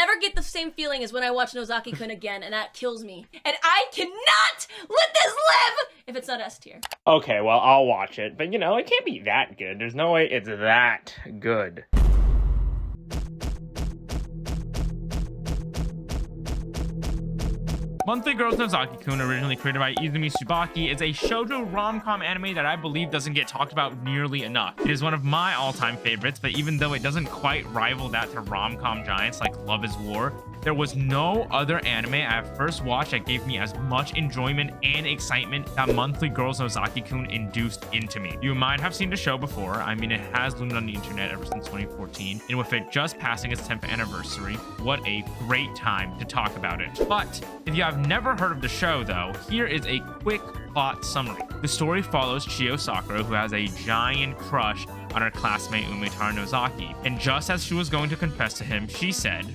never get the same feeling as when I watch Nozaki-kun again, and that kills me. And I cannot let this live if it's not S tier. Okay, well, I'll watch it, but you know, it can't be that good. There's no way it's that good. Monthly Girls Nozaki-kun, originally created by Izumi Tsubaki, is a shoujo rom-com anime that I believe doesn't get talked about nearly enough. It is one of my all-time favorites, but even though it doesn't quite rival that to rom-com giants like Love is War, there was no other anime I have first watched that gave me as much enjoyment and excitement that Monthly Girls Nozaki-kun induced into me. You might have seen the show before. I mean, it has loomed on the internet ever since 2014, and with it just passing its 10th anniversary, what a great time to talk about it. But if you have never heard of the show, though, here is a quick plot summary. The story follows Chiyo Sakura, who has a giant crush on her classmate Umetaro Nozaki, and just as she was going to confess to him, she said,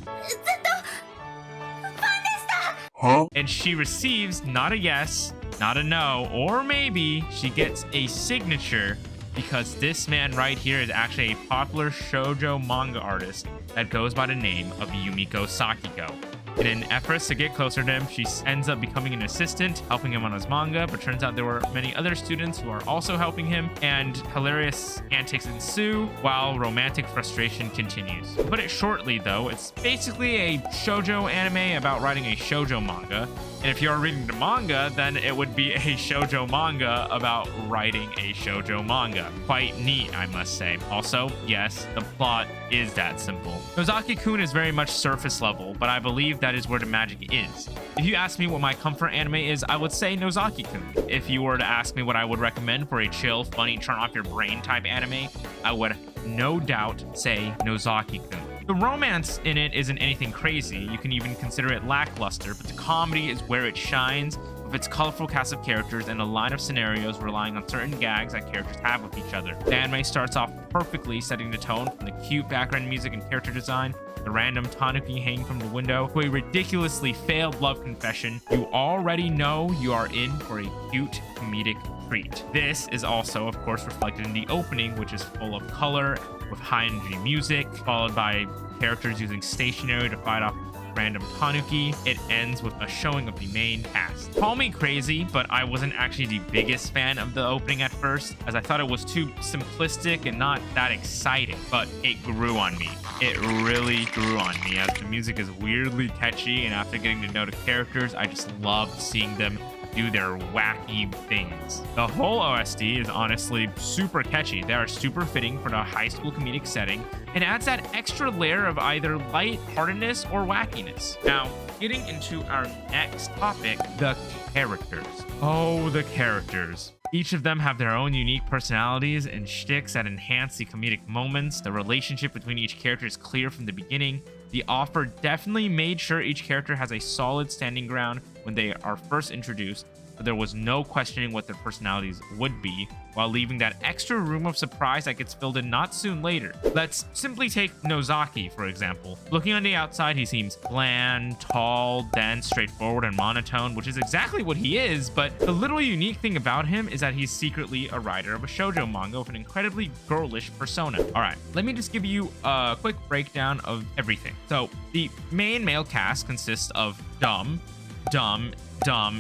"Huh?" And she receives not a yes, not a no, or maybe she gets a signature, because this man right here is actually a popular shoujo manga artist that goes by the name of Yumiko Sakiko. In an effort to get closer to him, she ends up becoming an assistant, helping him on his manga, but turns out there were many other students who are also helping him, and hilarious antics ensue while romantic frustration continues. To put it shortly, though, it's basically a shoujo anime about writing a shoujo manga, and if you're reading the manga, then it would be a shoujo manga about writing a shoujo manga. Quite neat, I must say. Also, yes, the plot is that simple. Nozaki-kun is very much surface level, but I believe that is where the magic is. If you ask me what my comfort anime is, I would say Nozaki-kun. If you were to ask me what I would recommend for a chill, funny, turn off your brain type anime, I would no doubt say Nozaki-kun. The romance in it isn't anything crazy. You can even consider it lackluster, but the comedy is where it shines, with its colorful cast of characters and a line of scenarios relying on certain gags that characters have with each other. The anime starts off perfectly, setting the tone from the cute background music and character design, the random tanuki hanging from the window, to a ridiculously failed love confession. You already know you are in for a cute comedic treat. This is also, of course, reflected in the opening, which is full of color, with high energy music, followed by characters using stationery to fight off random tanuki. It ends with a showing of the main cast. Call me crazy, but I wasn't actually the biggest fan of the opening at first, as I thought it was too simplistic and not that exciting, but it grew on me. It really grew on me, as the music is weirdly catchy, and after getting to know the characters, I just loved seeing them do their wacky things. The whole OST is honestly super catchy. They are super fitting for the high school comedic setting and adds that extra layer of either lightheartedness or wackiness. Now, getting into our next topic, the characters. Oh, the characters. Each of them have their own unique personalities and shticks that enhance the comedic moments. The relationship between each character is clear from the beginning. The author definitely made sure each character has a solid standing ground when they are first introduced, so there was no questioning what their personalities would be, while leaving that extra room of surprise that gets filled in not soon later. Let's simply take Nozaki, for example. Looking on the outside, he seems bland, tall, dense, straightforward, and monotone, which is exactly what he is, but the little unique thing about him is that he's secretly a writer of a shoujo manga with an incredibly girlish persona. Alright, let me just give you a quick breakdown of everything. So, the main male cast consists of Dumb,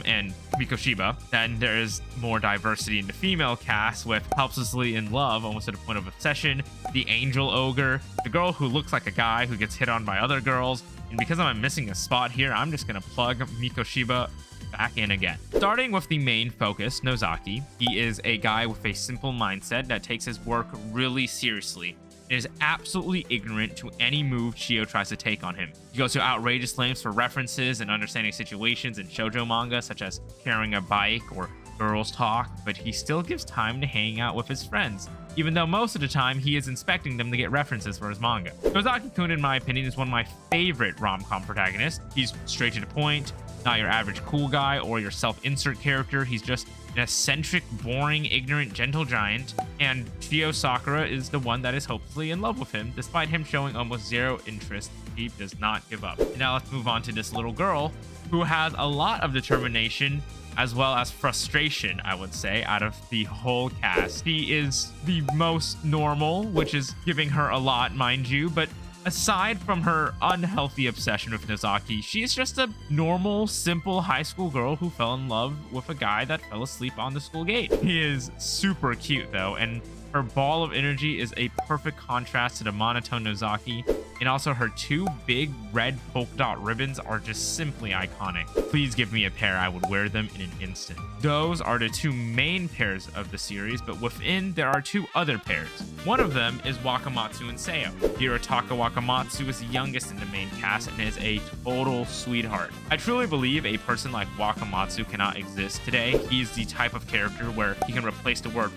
and Mikoshiba. Then there is more diversity in the female cast, with Helplessly in Love, almost to the point of obsession, the Angel Ogre, the girl who looks like a guy who gets hit on by other girls, and because I'm missing a spot here, I'm just gonna plug Mikoshiba back in again. Starting with the main focus, Nozaki, he is a guy with a simple mindset that takes his work really seriously. It is absolutely ignorant to any move Chiyo tries to take on him. He goes to outrageous lengths for references and understanding situations in shoujo manga, such as carrying a bike or girls talk, but he still gives time to hang out with his friends, even though most of the time he is inspecting them to get references for his manga. Nozaki-kun, in my opinion, is one of my favorite rom-com protagonists. He's straight to the point, not your average cool guy or your self-insert character. He's just an eccentric, boring, ignorant, gentle giant, and Chiyo Sakura is the one that is hopelessly in love with him, despite him showing almost zero interest. He does not give up. And now let's move on to this little girl who has a lot of determination as well as frustration, I would say, out of the whole cast. She is the most normal, which is giving her a lot, mind you, but Aside from her unhealthy obsession with Nozaki, she is just a normal, simple high school girl who fell in love with a guy that fell asleep on the school gate. He is super cute though, and her ball of energy is a perfect contrast to the monotone Nozaki, and also her two big red polka dot ribbons are just simply iconic. Please give me a pair, I would wear them in an instant. Those are the two main pairs of the series, but within there are two other pairs. One of them is Wakamatsu and Seo. Hirotaka Wakamatsu is the youngest in the main cast and is a total sweetheart. I truly believe a person like Wakamatsu cannot exist today. He's the type of character where he can replace the word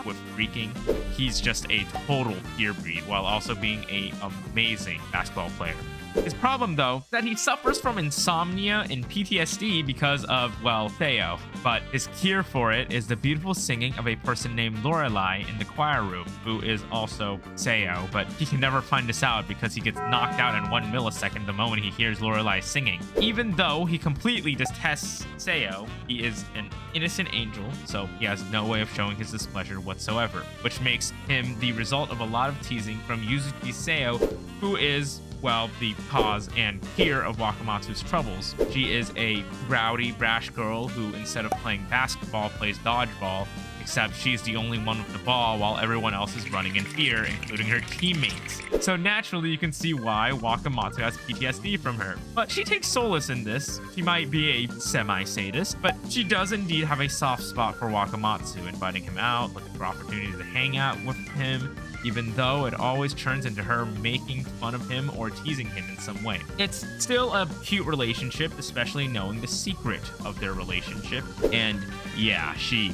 with freaking. He's just a total pure breed while also being an amazing basketball player. His problem, though, is that he suffers from insomnia and PTSD because of, well, Theo. But his cure for it is the beautiful singing of a person named Lorelai in the choir room, who is also Seo, but he can never find this out because he gets knocked out in 1 millisecond the moment he hears Lorelai singing. Even though he completely detests Seo, he is an innocent angel, so he has no way of showing his displeasure whatsoever, which makes him the result of a lot of teasing from Yuzuki Seo, who is, well, the cause and peer of Wakamatsu's troubles. She is a rowdy, brash girl who, instead of playing basketball, plays dodgeball, except she's the only one with the ball while everyone else is running in fear, including her teammates. So naturally, you can see why Wakamatsu has PTSD from her. But she takes solace in this. She might be a semi-sadist, but she does indeed have a soft spot for Wakamatsu, inviting him out, looking for opportunities to hang out with him, even though it always turns into her making fun of him or teasing him in some way. It's still a cute relationship, especially knowing the secret of their relationship. And yeah, she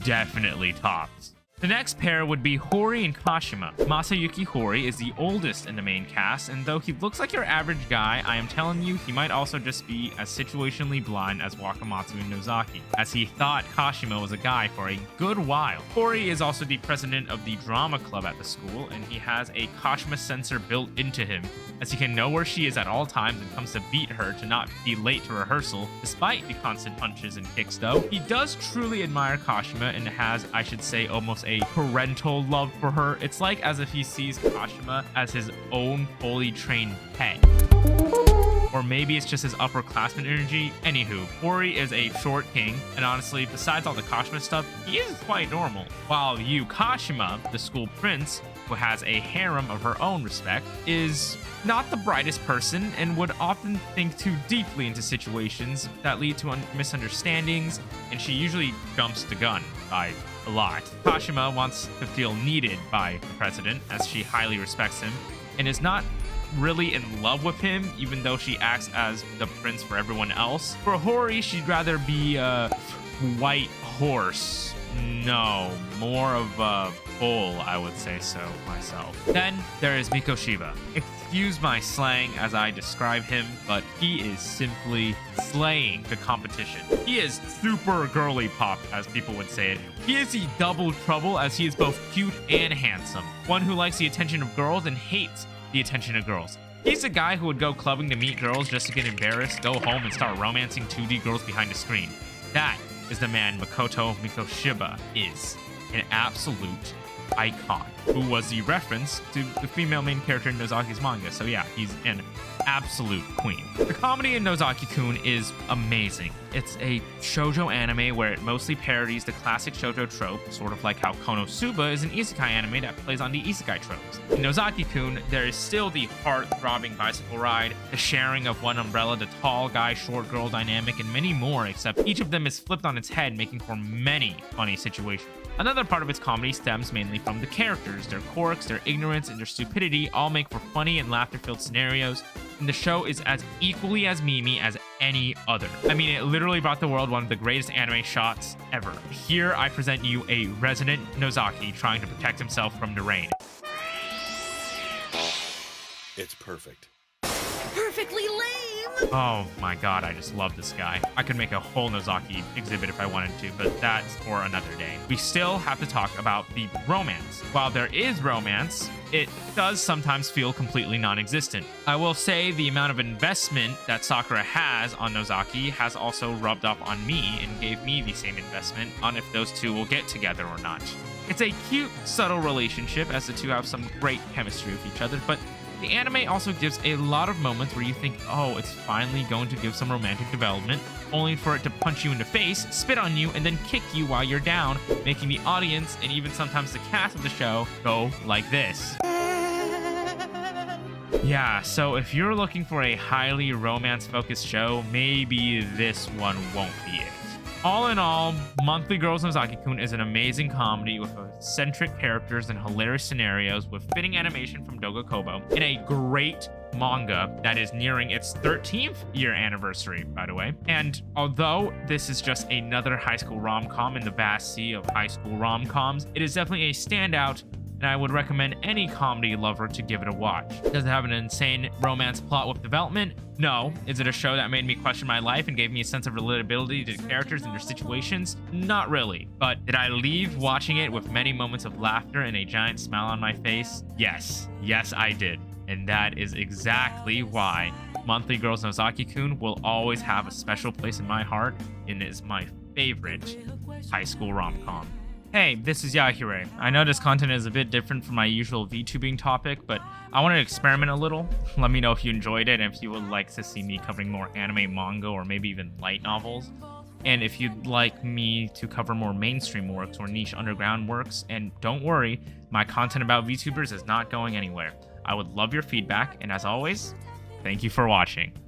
definitely tops. The next pair would be Hori and Kashima. Masayuki Hori is the oldest in the main cast, and though he looks like your average guy, I am telling you, he might also just be as situationally blind as Wakamatsu and Nozaki, as he thought Kashima was a guy for a good while. Hori is also the president of the drama club at the school, and he has a Kashima sensor built into him, as he can know where she is at all times and comes to beat her to not be late to rehearsal, despite the constant punches and kicks though. He does truly admire Kashima and has, I should say, almost a parental love for her. It's like as if he sees Kashima as his own fully trained pet. Or maybe it's just his upperclassman energy. Anywho, Hori is a short king, and honestly, besides all the Kashima stuff, he is quite normal. While Yu Kashima, the school prince, who has a harem of her own respect, is not the brightest person and would often think too deeply into situations that lead to misunderstandings, and she usually jumps the gun by a lot. Kashima wants to feel needed by the president, as she highly respects him, and is not really in love with him, even though she acts as the prince for everyone else. For Hori, she'd rather be a white horse. No, more of a bull, I would say so myself. Then there is Mikoshiba. Excuse my slang as I describe him, but he is simply slaying the competition. He is super girly pop, as people would say it. He is the double trouble, as he is both cute and handsome. One who likes the attention of girls and hates the attention of girls. He's the guy who would go clubbing to meet girls just to get embarrassed, go home and start romancing 2D girls behind a screen. That is the man Makoto Mikoshiba is. An absolute icon, who was the reference to the female main character in Nozaki's manga. So yeah, he's an absolute queen. The comedy in Nozaki-kun is amazing. It's a shoujo anime where it mostly parodies the classic shoujo trope, sort of like how Konosuba is an isekai anime that plays on the isekai tropes. In Nozaki-kun, there is still the heart-throbbing bicycle ride, the sharing of one umbrella, the tall guy, short girl dynamic, and many more, except each of them is flipped on its head, making for many funny situations. Another part of its comedy stems mainly from the characters. Their quirks, their ignorance, and their stupidity all make for funny and laughter-filled scenarios, and the show is as equally as memey as any other. I mean, it literally brought the world one of the greatest anime shots ever. Here, I present you a resident Nozaki trying to protect himself from the rain. It's perfect. Perfectly lame! Oh my god, I just love this guy. I could make a whole Nozaki exhibit if I wanted to, but that's for another day. We still have to talk about the romance. While there is romance, it does sometimes feel completely non-existent. I will say the amount of investment that Sakura has on Nozaki has also rubbed off on me and gave me the same investment on if those two will get together or not. It's a cute, subtle relationship as the two have some great chemistry with each other, but The anime also gives a lot of moments where you think, oh, it's finally going to give some romantic development, only for it to punch you in the face, spit on you, and then kick you while you're down, making the audience and even sometimes the cast of the show go like this. Yeah, so if you're looking for a highly romance-focused show, maybe this one won't be it. All in all, Monthly Girls Nozaki-kun is an amazing comedy with eccentric characters and hilarious scenarios with fitting animation from Doga Kobo in a great manga that is nearing its 13th year anniversary, by the way. And although this is just another high school rom-com in the vast sea of high school rom-coms, it is definitely a standout, and I would recommend any comedy lover to give it a watch. Does it have an insane romance plot with development? No. Is it a show that made me question my life and gave me a sense of relatability to the characters and their situations? Not really. But did I leave watching it with many moments of laughter and a giant smile on my face? Yes. Yes, I did. And that is exactly why Monthly Girls Nozaki-kun will always have a special place in my heart and is my favorite high school rom-com. Hey, this is Yahire. I know this content is a bit different from my usual VTubing topic, but I wanted to experiment a little. Let me know if you enjoyed it and if you would like to see me covering more anime, manga, or maybe even light novels. And if you'd like me to cover more mainstream works or niche underground works, and don't worry, my content about VTubers is not going anywhere. I would love your feedback, and as always, thank you for watching.